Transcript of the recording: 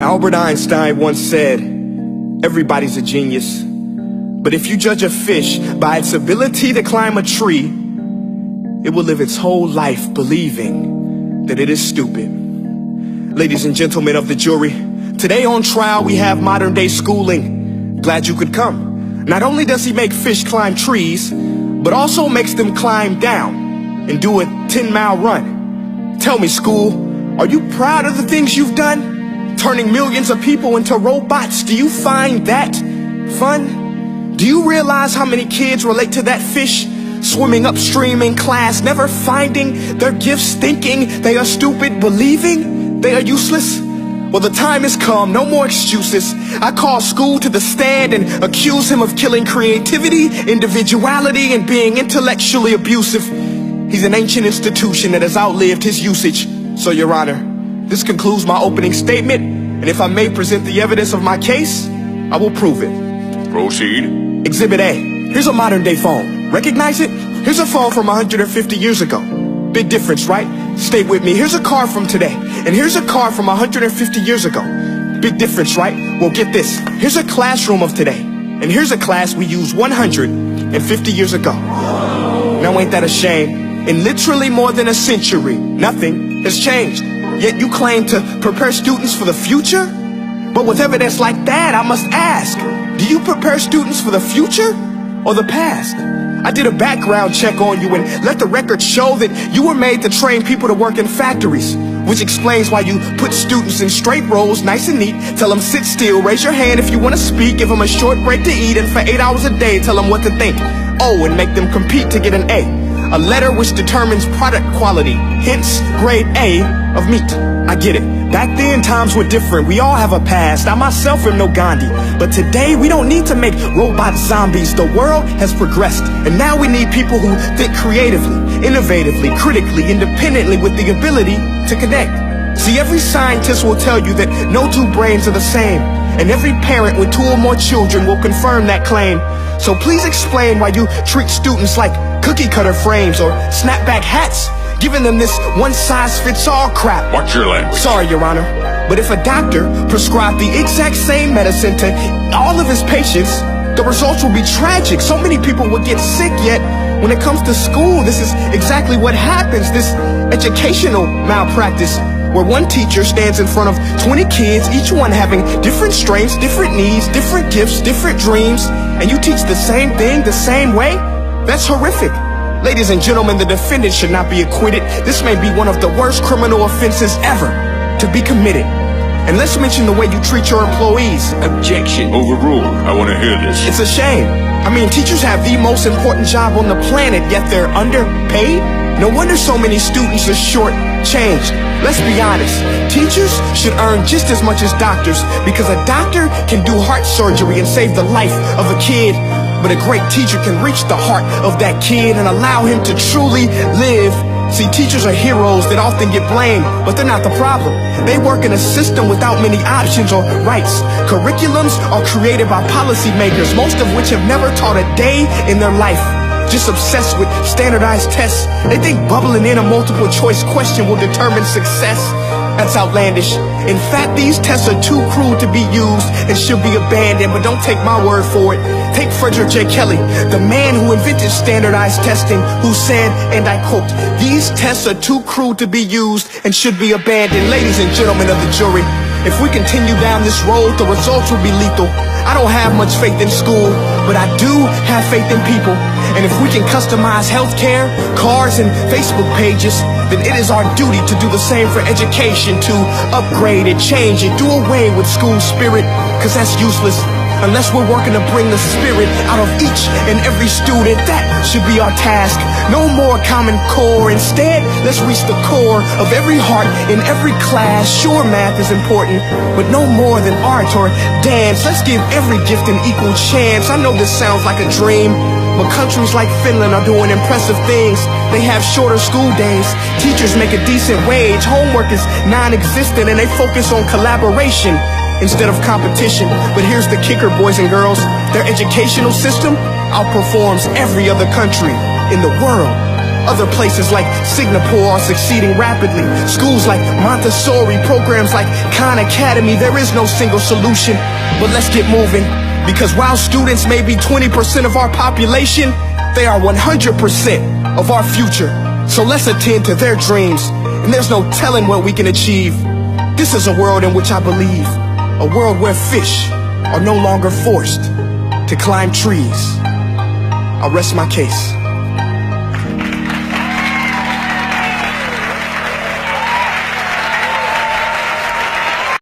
Albert Einstein once said, everybody's a genius. But if you judge a fish by its ability to climb a tree, it will live its whole life believing that it is stupid. Ladies and gentlemen of the jury, today on trial we have modern day schooling. Glad you could come. Not only does he make fish climb trees, but also makes them climb down and do a 10-mile run. Tell me, school, are you proud of the things you've done? Turning millions of people into robots, do you find that fun? Do you realize how many kids relate to that fish? Swimming upstream in class, never finding their gifts, thinking they are stupid, believing they are useless? Well, the time has come, no more excuses. I call school to the stand and accuse him of killing creativity, individuality, and being intellectually abusive. He's an ancient institution that has outlived his usage. So, Your Honor, this concludes my opening statement, and if I may present the evidence of my case, I will prove it. Proceed. Exhibit A. Here's a modern day phone. Recognize it? Here's a phone from 150 years ago. Big difference, right? Stay with me. Here's a car from today, and here's a car from 150 years ago. Big difference, right? Well, get this. Here's a classroom of today, and here's a class we used 150 years ago. Now ain't that a shame? In literally more than a century, nothing has changed. Yet you claim to prepare students for the future? But with evidence like that, I must ask, do you prepare students for the future or the past? I did a background check on you and let the record show that you were made to train people to work in factories, which explains why you put students in straight rows, nice and neat, tell them sit still, raise your hand if you want to speak, give them a short break to eat, and for 8 hours a day tell them what to think. Oh, and make them compete to get an A letter which determines product quality, hence grade A of meat. I get it. Back then, times were different. We all have a past. I myself am no Gandhi. But today, we don't need to make robot zombies. The world has progressed. And now we need people who think creatively, innovatively, critically, independently, with the ability to connect. See, every scientist will tell you that no two brains are the same. And every parent with 2 or more children will confirm that claim. So please explain why you treat students like cookie cutter frames or snapback hats, giving them this one-size-fits-all crap. Watch your language. Sorry, Your Honor, but if a doctor prescribed the exact same medicine to all of his patients, the results will be tragic. So many people will get sick, yet when it comes to school, this is exactly what happens. This educational malpractice, where one teacher stands in front of 20 kids, each one having different strengths, different needs, different gifts, different dreams, and you teach the same thing the same way? That's horrific. Ladies and gentlemen, the defendant should not be acquitted. This may be one of the worst criminal offenses ever to be committed. And let's mention the way you treat your employees. Objection. Overruled. I want to hear this. It's a shame. I mean, teachers have the most important job on the planet, yet they're underpaid? No wonder so many students are short-changed. Let's be honest, teachers should earn just as much as doctors, because a doctor can do heart surgery and save the life of a kid, but a great teacher can reach the heart of that kid and allow him to truly live. See, teachers are heroes that often get blamed, but they're not the problem. They work in a system without many options or rights. Curriculums are created by policymakers, most of which have never taught a day in their life. Just obsessed with standardized tests. They think bubbling in a multiple choice question will determine success. That's outlandish. In fact, these tests are too cruel to be used and should be abandoned, but don't take my word for it. Take Frederick J. Kelly, the man who invented standardized testing, who said, and I quote, "These tests are too cruel to be used and should be abandoned." Ladies and gentlemen of the jury, if we continue down this road, the results will be lethal. I don't have much faith in school, but I do have faith in people. And if we can customize healthcare, cars, and Facebook pages, then it is our duty to do the same for education, to upgrade it, change it, do away with school spirit, because that's useless. Unless we're working to bring the spirit out of each and every student, that should be our task. No more Common Core. Instead, let's reach the core of every heart in every class. Sure, math is important, but no more than art or dance. Let's give every gift an equal chance. I know this sounds like a dream, but countries like Finland are doing impressive things. They have shorter school days. Teachers make a decent wage. Homework is non-existent, and they focus on collaboration instead of competition. But here's the kicker, boys and girls. Their educational system outperforms every other country in the world. Other places like Singapore are succeeding rapidly. Schools like Montessori, programs like Khan Academy. There is no single solution, but let's get moving. Because while students may be 20% of our population, they are 100% of our future. So let's attend to their dreams, and there's no telling what we can achieve. This is a world in which I believe, a world where fish are no longer forced to climb trees. I'll rest my case.